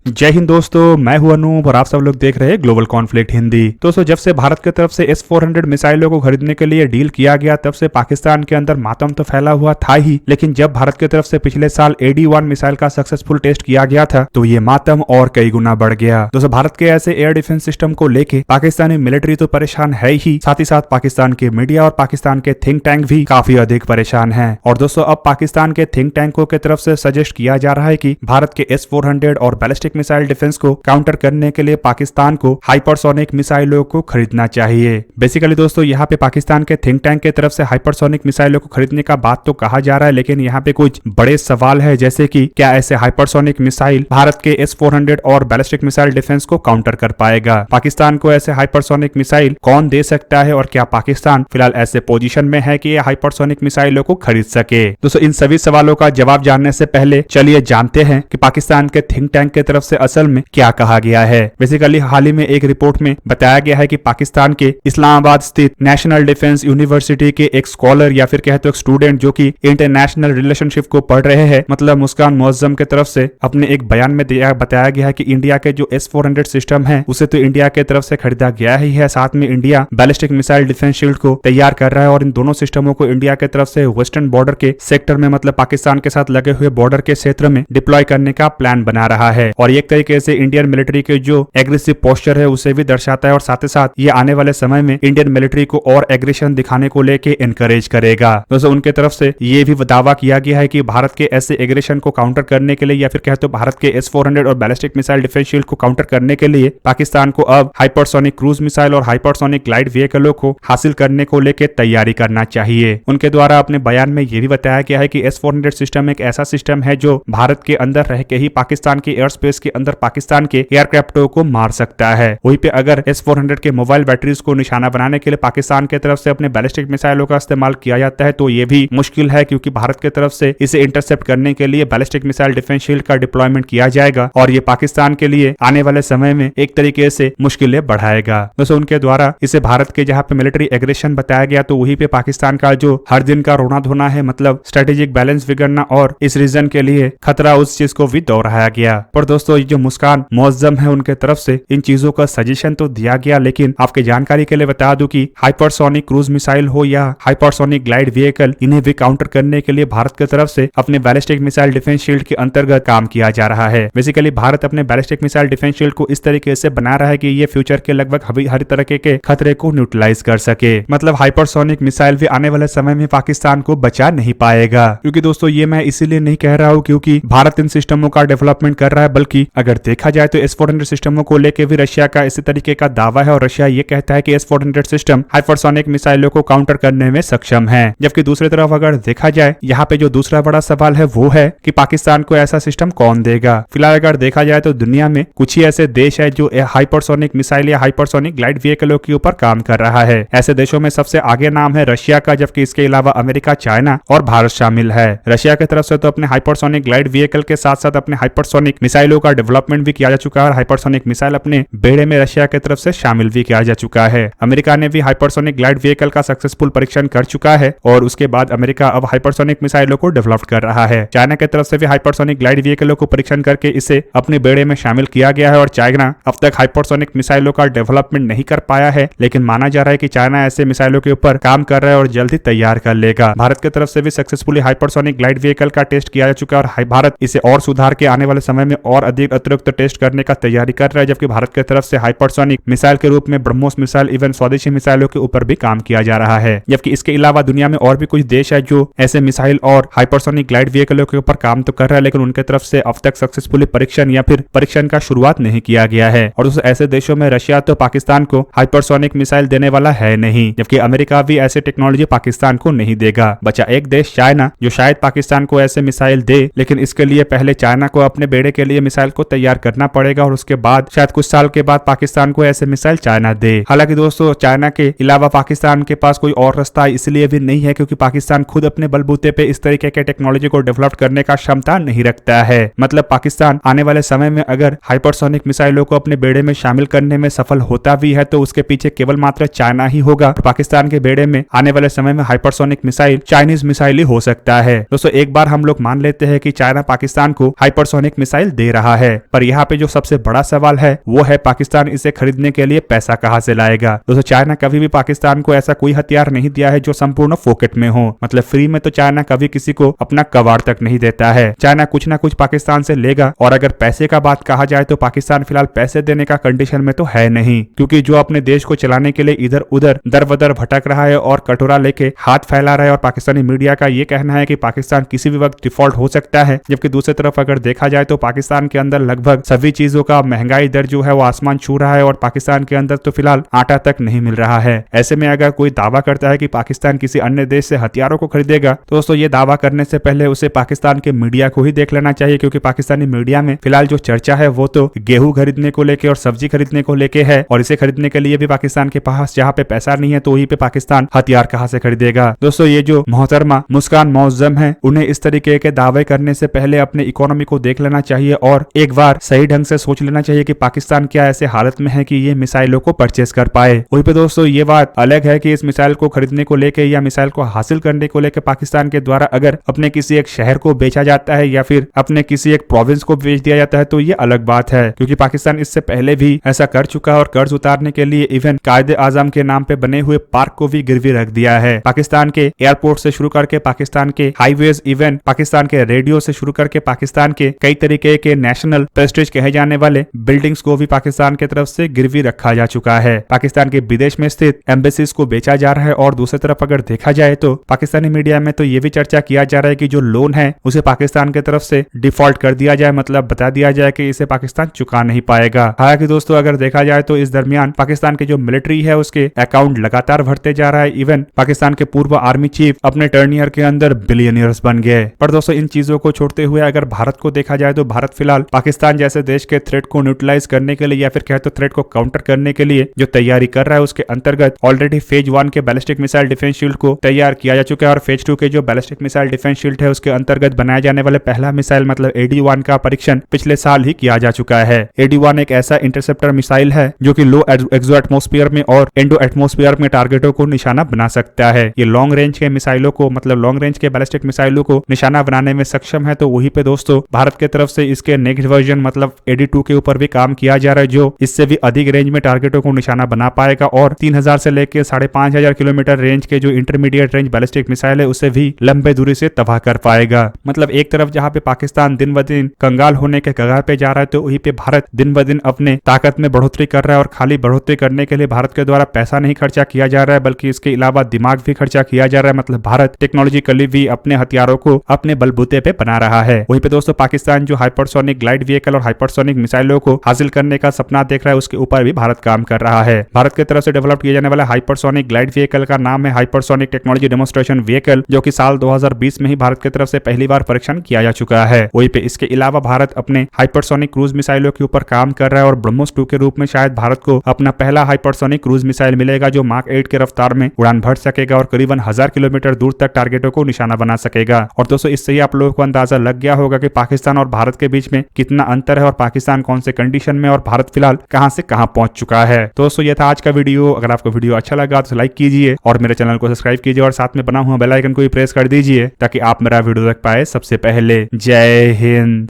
जय हिंद दोस्तों, मैं हूं अनूप और आप सब लोग देख रहे हैं ग्लोबल कॉन्फ्लिक्ट हिंदी। दोस्तों, जब से भारत की तरफ से S-400 मिसाइलों को खरीदने के लिए डील किया गया तब से पाकिस्तान के अंदर मातम तो फैला हुआ था ही, लेकिन जब भारत की तरफ से पिछले साल AD-1 मिसाइल का सक्सेसफुल टेस्ट किया गया था तो ये मातम और कई गुना बढ़ गया। दोस्तों, भारत के ऐसे एयर डिफेंस सिस्टम को लेके पाकिस्तानी मिलिट्री तो परेशान है ही, साथ ही साथ पाकिस्तान के मीडिया और पाकिस्तान के थिंक टैंक भी काफी अधिक परेशान है। और दोस्तों, अब पाकिस्तान के थिंक टैंकों की तरफ से सजेस्ट किया जा रहा है कि भारत के S-400 और बैलिस्टिक मिसाइल डिफेंस को काउंटर करने के लिए पाकिस्तान को हाइपरसोनिक मिसाइलों को खरीदना चाहिए। बेसिकली दोस्तों, यहाँ पे पाकिस्तान के थिंक टैंक की तरफ से हाइपरसोनिक मिसाइलों को खरीदने का बात तो कहा जा रहा है, लेकिन यहाँ पे कुछ बड़े सवाल है, जैसे कि क्या ऐसे हाइपरसोनिक मिसाइल भारत के S-400 और बैलिस्टिक मिसाइल डिफेंस को काउंटर कर पाएगा? पाकिस्तान को ऐसे हाइपरसोनिक मिसाइल कौन दे सकता है और क्या पाकिस्तान फिलहाल ऐसे पोजीशन में है कि ये हाइपरसोनिक मिसाइलों को खरीद सके? दोस्तों, इन सभी सवालों का जवाब जानने से पहले चलिए जानते हैं कि पाकिस्तान के थिंक टैंक की तरफ से असल में क्या कहा गया है। बेसिकली हाल ही में एक रिपोर्ट में बताया गया है कि पाकिस्तान के इस्लामाबाद स्थित नेशनल डिफेंस यूनिवर्सिटी के एक स्कॉलर या फिर कहते हो स्टूडेंट जो कि इंटरनेशनल रिलेशनशिप को पढ़ रहे हैं, मतलब मुस्कान मुअज्जम की तरफ से अपने एक बयान में बताया गया है कि इंडिया के जो S-400 सिस्टम है उसे तो इंडिया की तरफ से खरीदा गया ही है, साथ में India ballistic missile defence shield को तैयार कर रहा है और इन दोनों सिस्टमों को इंडिया की तरफ से वेस्टर्न बॉर्डर के सेक्टर में, मतलब पाकिस्तान के साथ लगे हुए बॉर्डर के क्षेत्र में डिप्लॉय करने का प्लान बना रहा है। और एक तरीके से इंडियन मिलिट्री के जो एग्रेसिव पोस्चर है उसे भी दर्शाता है और साथ ही साथ ये आने वाले समय में इंडियन मिलिट्री को और एग्रेशन दिखाने को लेके एनकरेज करेगा। दोस्तों, उनके तरफ से ये भी दावा किया गया है कि भारत के ऐसे एग्रेशन को काउंटर करने के लिए या फिर कहते हो भारत के S-400 और बैलिस्टिक मिसाइल डिफेंस शील्ड को काउंटर करने के लिए पाकिस्तान को अब हाइपरसोनिक क्रूज मिसाइल और हाइपरसोनिक ग्लाइड व्हीकलों को हासिल करने को लेकर तैयारी करना चाहिए। उनके द्वारा अपने बयान में यह भी बताया गया है कि S-400 सिस्टम एक ऐसा सिस्टम है जो भारत के अंदर रह के ही पाकिस्तान के एयर स्पेस के अंदर पाकिस्तान के एयरक्राफ्टों को मार सकता है। वहीं पे अगर S-400 के मोबाइल बैटरीज को निशाना बनाने के लिए पाकिस्तान की तरफ से अपने बैलिस्टिक मिसाइलों का इस्तेमाल किया जाता है तो ये भी मुश्किल है, क्योंकि भारत की तरफ से इसे इंटरसेप्ट करने के लिए बैलिस्टिक मिसाइल डिफेंस शील्ड का डिप्लॉयमेंट किया जाएगा और ये पाकिस्तान के लिए आने वाले समय में एक तरीके से मुश्किलें बढ़ाएगा। दोस्तों, उनके द्वारा इसे भारत के जहां पे मिलिट्री एग्रेशन बताया गया तो वहीं पे पाकिस्तान का जो हर दिन का रोना धोना है, मतलब स्ट्रेटेजिक बैलेंस बिगड़ना और इस रीजन के लिए खतरा, उस चीज को भी दोहराया गया। पर दोस्तों, ये जो मुस्कान मुअज्जम है उनके तरफ से इन चीजों का सजेशन तो दिया गया, लेकिन आपके जानकारी के लिए बता दूं कि हाइपरसोनिक क्रूज मिसाइल हो या हाइपरसोनिक ग्लाइड व्हीकल, इन्हें भी काउंटर करने के लिए भारत की तरफ से अपने बैलिस्टिक मिसाइल डिफेंस शील्ड के अंतर्गत काम किया जा रहा है। बेसिकली भारत अपने बैलिस्टिक मिसाइल डिफेंस शील्ड को इस तरीके से बना रहा है कि ये फ्यूचर के लगभग हर तरह के खतरे को न्यूट्रलाइज कर सके। मतलब हाइपरसोनिक मिसाइल भी आने वाले समय में पाकिस्तान को बचा नहीं पाएगा। क्योंकि दोस्तों, ये मैं इसीलिए नहीं कह रहा हूँ क्योंकि भारत इन सिस्टमों का डेवलपमेंट कर रहा है, बल्कि अगर देखा जाए तो S-400 सिस्टमों को लेकर भी रशिया का इसी तरीके का दावा है और रशिया ये कहता है कि S-400 सिस्टम हाइपरसोनिक मिसाइलों को काउंटर करने में सक्षम है। जबकि दूसरी तरफ अगर देखा जाए, यहाँ पे जो दूसरा बड़ा सवाल है वो है कि पाकिस्तान को ऐसा सिस्टम कौन देगा। फिलहाल अगर देखा जाए तो दुनिया में कुछ ही ऐसे देश है जो हाइपरसोनिक मिसाइल या हाइपरसोनिक ग्लाइड व्हीकलों के ऊपर काम कर रहा है। ऐसे देशों में सबसे आगे नाम है रशिया का, जबकि इसके अलावा अमेरिका, चाइना और भारत शामिल है। रशिया की तरफ से तो अपने हाइपरसोनिक ग्लाइड व्हीकल के साथ साथ अपने हाइपरसोनिक मिसाइलों का डेवलपमेंट भी किया जा चुका है और हाइपरसोनिक मिसाइल अपने बेड़े में रशिया की तरफ से शामिल भी किया जा चुका है। अमेरिका ने भी हाइपरसोनिक ग्लाइड व्हीकल का सक्सेसफुल परीक्षण कर चुका है और उसके बाद अमेरिका अब हाइपरसोनिक मिसाइलों को डेवलप कर रहा है। चाइना की तरफ से भी हाइपरसोनिक ग्लाइड व्हीकलों को परीक्षण करके इसे अपने बेड़े में शामिल किया गया है और चाइना अब तक हाइपरसोनिक मिसाइलों का डेवलपमेंट नहीं कर पाया है, लेकिन माना जा रहा है कि चाइना ऐसे मिसाइलों के ऊपर काम कर रहा है और जल्द ही तैयार कर लेगा। भारत की तरफ से भी सक्सेसफुली हाइपरसोनिक ग्लाइड व्हीकल का टेस्ट किया जा चुका है और भारत इसे और सुधार के आने वाले समय में और अधिक अतिरिक्त टेस्ट करने का तैयारी कर रहा है। जबकि भारत की तरफ से हाइपरसोनिक मिसाइल के रूप में ब्रह्मोस मिसाइल, इवन स्वदेशी मिसाइलों के ऊपर भी काम किया जा रहा है। जबकि इसके अलावा दुनिया में और भी कुछ देश है जो ऐसे मिसाइल और हाइपरसोनिक ग्लाइड व्हीकलों के ऊपर काम तो कर रहा है, लेकिन उनके तरफ से अब तक सक्सेसफुली परीक्षण या फिर परीक्षण का शुरुआत नहीं किया गया है। और उस ऐसे देशों में रशिया तो पाकिस्तान को हाइपरसोनिक मिसाइल देने वाला है नहीं, जबकि अमेरिका भी ऐसे टेक्नोलॉजी पाकिस्तान को नहीं देगा। बचा एक देश चाइना, जो शायद पाकिस्तान को ऐसे मिसाइल दे, लेकिन इसके लिए पहले चाइना को अपने बेड़े के लिए मिसाइल को तैयार करना पड़ेगा और उसके बाद शायद कुछ साल के बाद पाकिस्तान को ऐसे मिसाइल चाइना दे। हालांकि दोस्तों, चाइना के अलावा पाकिस्तान के पास कोई और रास्ता इसलिए भी नहीं है क्योंकि पाकिस्तान खुद अपने बलबूते पे इस तरीके के टेक्नोलॉजी को डेवलप करने का क्षमता नहीं रखता है। मतलब पाकिस्तान आने वाले समय में अगर हाइपरसोनिक मिसाइलों को अपने बेड़े में शामिल करने में सफल होता भी है तो उसके पीछे केवल मात्र चाइना ही होगा। पाकिस्तान के बेड़े में आने वाले समय में हाइपरसोनिक मिसाइल चाइनीज मिसाइल ही हो सकता है। दोस्तों, एक बार हम लोग मान लेते हैं कि चाइना पाकिस्तान को हाइपरसोनिक मिसाइल दे रहा रहा है। पर यहाँ पे जो सबसे बड़ा सवाल है वो है पाकिस्तान इसे खरीदने के लिए पैसा कहां से लाएगा। दोस्तों चाइना कभी भी पाकिस्तान को ऐसा कोई हथियार नहीं दिया है जो संपूर्ण फोकट में हो, मतलब फ्री में तो चाइना कभी किसी को अपना कबाड़ तक नहीं देता है। चाइना कुछ ना कुछ पाकिस्तान से लेगा, और अगर पैसे का बात कहा जाए तो पाकिस्तान फिलहाल पैसे देने का कंडीशन में तो है नहीं, क्योंकि जो अपने देश को चलाने के लिए इधर उधर दर बदर भटक रहा है और कटोरा लेके हाथ फैला रहा है। और पाकिस्तानी मीडिया का ये कहना है कि पाकिस्तान किसी भी वक्त डिफॉल्ट हो सकता है, जबकि दूसरी तरफ अगर देखा जाए तो पाकिस्तान के अंदर लगभग सभी चीजों का महंगाई दर जो है वो आसमान छू रहा है, और पाकिस्तान के अंदर तो फिलहाल आटा तक नहीं मिल रहा है। ऐसे में अगर कोई दावा करता है कि पाकिस्तान किसी अन्य देश से हथियारों को खरीदेगा तो दोस्तों ये दावा करने से पहले उसे पाकिस्तान के मीडिया को ही देख लेना चाहिए, क्योंकि पाकिस्तानी मीडिया में फिलहाल जो चर्चा है वो तो गेहूं खरीदने को लेके और सब्जी खरीदने को लेके है, और इसे खरीदने के लिए भी पाकिस्तान के पास जहाँ पे पैसा नहीं है तो वहीं पे पाकिस्तान हथियार कहां से खरीदेगा। दोस्तों ये जो मोहतरमा मुस्कान मौजम है उन्हें इस तरीके के दावे करने से पहले अपने इकोनॉमी को देख लेना चाहिए और एक बार सही ढंग से सोच लेना चाहिए कि पाकिस्तान क्या ऐसे हालत में है कि ये मिसाइलों को परचेस कर पाए। वहीं पे दोस्तों ये बात अलग है कि इस मिसाइल को खरीदने को लेके या मिसाइल को हासिल करने को लेकर पाकिस्तान के द्वारा अगर अपने किसी एक शहर को बेचा जाता है या फिर अपने किसी एक प्रोविंस को बेच दिया जाता है तो ये अलग बात है, क्योंकि पाकिस्तान इससे पहले भी ऐसा कर चुका है और कर्ज उतारने के लिए इवन कायदे आजम के नाम पे बने हुए पार्क को भी गिरवी रख दिया है। पाकिस्तान के एयरपोर्ट से शुरू करके पाकिस्तान के हाईवेज, इवन पाकिस्तान के रेडियो से शुरू करके पाकिस्तान के कई तरीके के नेशनल प्रेस्टीज कहे जाने वाले बिल्डिंग्स को भी पाकिस्तान की तरफ से गिरवी रखा जा चुका है। पाकिस्तान के विदेश में स्थित एम्बेसीज को बेचा जा रहा है, और दूसरी तरफ अगर देखा जाए तो पाकिस्तानी मीडिया में तो ये भी चर्चा किया जा रहा है कि जो लोन है उसे पाकिस्तान की तरफ से डिफॉल्ट कर दिया जाए, मतलब बता दिया जाए कि इसे पाकिस्तान चुका नहीं पाएगा। हालांकि दोस्तों अगर देखा जाए तो इस दरमियान पाकिस्तान के जो मिलिट्री है उसके अकाउंट लगातार बढ़ते जा रहा है। इवन पाकिस्तान के पूर्व आर्मी चीफ अपने टर्न ईयर के अंदर बिलियनियर्स बन गए। पर दोस्तों इन चीजों को छोड़ते हुए अगर भारत को देखा जाए तो भारत फिलहाल पाकिस्तान जैसे देश के थ्रेट को न्यूट्रलाइज करने के लिए या फिर कहे तो थ्रेट को काउंटर करने के लिए जो तैयारी कर रहा है उसके अंतर्गत ऑलरेडी फेज 1 के बैलिस्टिक मिसाइल डिफेंस शील्ड को तैयार किया जा चुका है, और फेज 2 के जो बैलिस्टिक मिसाइल डिफेंस शील्ड है उसके अंतर्गत बनाए जाने वाले पहला मिसाइल मतलब AD-1 का परीक्षण पिछले साल ही किया जा चुका है। AD-1 एक ऐसा इंटरसेप्टर मिसाइल है जो कि लो एक्सो एटमोस्फियर में और एंडो एटमोस्फियर में टारगेटों को निशाना बना सकता है। ये लॉन्ग रेंज के मिसाइलों को मतलब लॉन्ग रेंज के बैलिस्टिक मिसाइलों को निशाना बनाने में सक्षम है। तो वहीं पे दोस्तों भारत की तरफ से इसके नेक्स्ट वर्जन मतलब AD-2 के ऊपर भी काम किया जा रहा है, जो इससे भी अधिक रेंज में टारगेटों को निशाना बना पाएगा और 3000 से लेकर 5500 किलोमीटर रेंज के जो इंटरमीडिएट रेंज बैलिस्टिक मिसाइल है उसे भी लंबे दूरी से तबाह कर पाएगा। मतलब एक तरफ जहां पे पाकिस्तान दिन ब दिन कंगाल होने के कगार पे जा रहा है तो वहीं पे भारत दिन ब दिन अपने ताकत में बढ़ोतरी कर रहा है, और खाली बढ़ोतरी करने के लिए भारत के द्वारा पैसा नहीं खर्चा किया जा रहा है बल्कि इसके अलावा दिमाग भी खर्चा किया जा रहा है। मतलब भारत टेक्नोलॉजिकली भी अपने हथियारों को अपने बलबूते पे बना रहा है। वहीं पे दोस्तों पाकिस्तान जो हाइपरसोनिक ग्लाइड व्हीकल और हाइपरसोनिक मिसाइलों को हासिल करने का सपना देख रहा है उसके ऊपर भी भारत काम कर रहा है। भारत की तरफ से डेवलप किया जाने वाला हाइपरसोनिक ग्लाइड व्हीकल का नाम है हाइपरसोनिक टेक्नोलॉजी डेमोन्स्ट्रेशन व्हीकल, जो कि साल 2020 में ही भारत की तरफ से पहली बार परीक्षण किया जा चुका है। वहीं पे इसके अलावा भारत अपने हाइपरसोनिक क्रूज मिसाइलों के ऊपर काम कर रहा है, और ब्रह्मोस 2 के रूप में शायद भारत को अपना पहला हाइपरसोनिक क्रूज मिसाइल मिलेगा जो मार्क 8 के रफ्तार में उड़ान भर सकेगा और करीबन 1000 किलोमीटर दूर तक टारगेटों को निशाना बना सकेगा। और दोस्तों इससे ही आप लोगों को अंदाजा लग गया होगा कि पाकिस्तान और भारत के बीच में कितना अंतर है और पाकिस्तान कौन से कंडीशन में और भारत फिलहाल कहां से कहां पहुंच चुका है। दोस्तों ये था आज का वीडियो। अगर आपको वीडियो अच्छा लगा तो लाइक कीजिए और मेरे चैनल को सब्सक्राइब कीजिए और साथ में बना हुआ बेल आइकन को भी प्रेस कर दीजिए ताकि आप मेरा वीडियो देख पाए सबसे पहले। जय हिंद।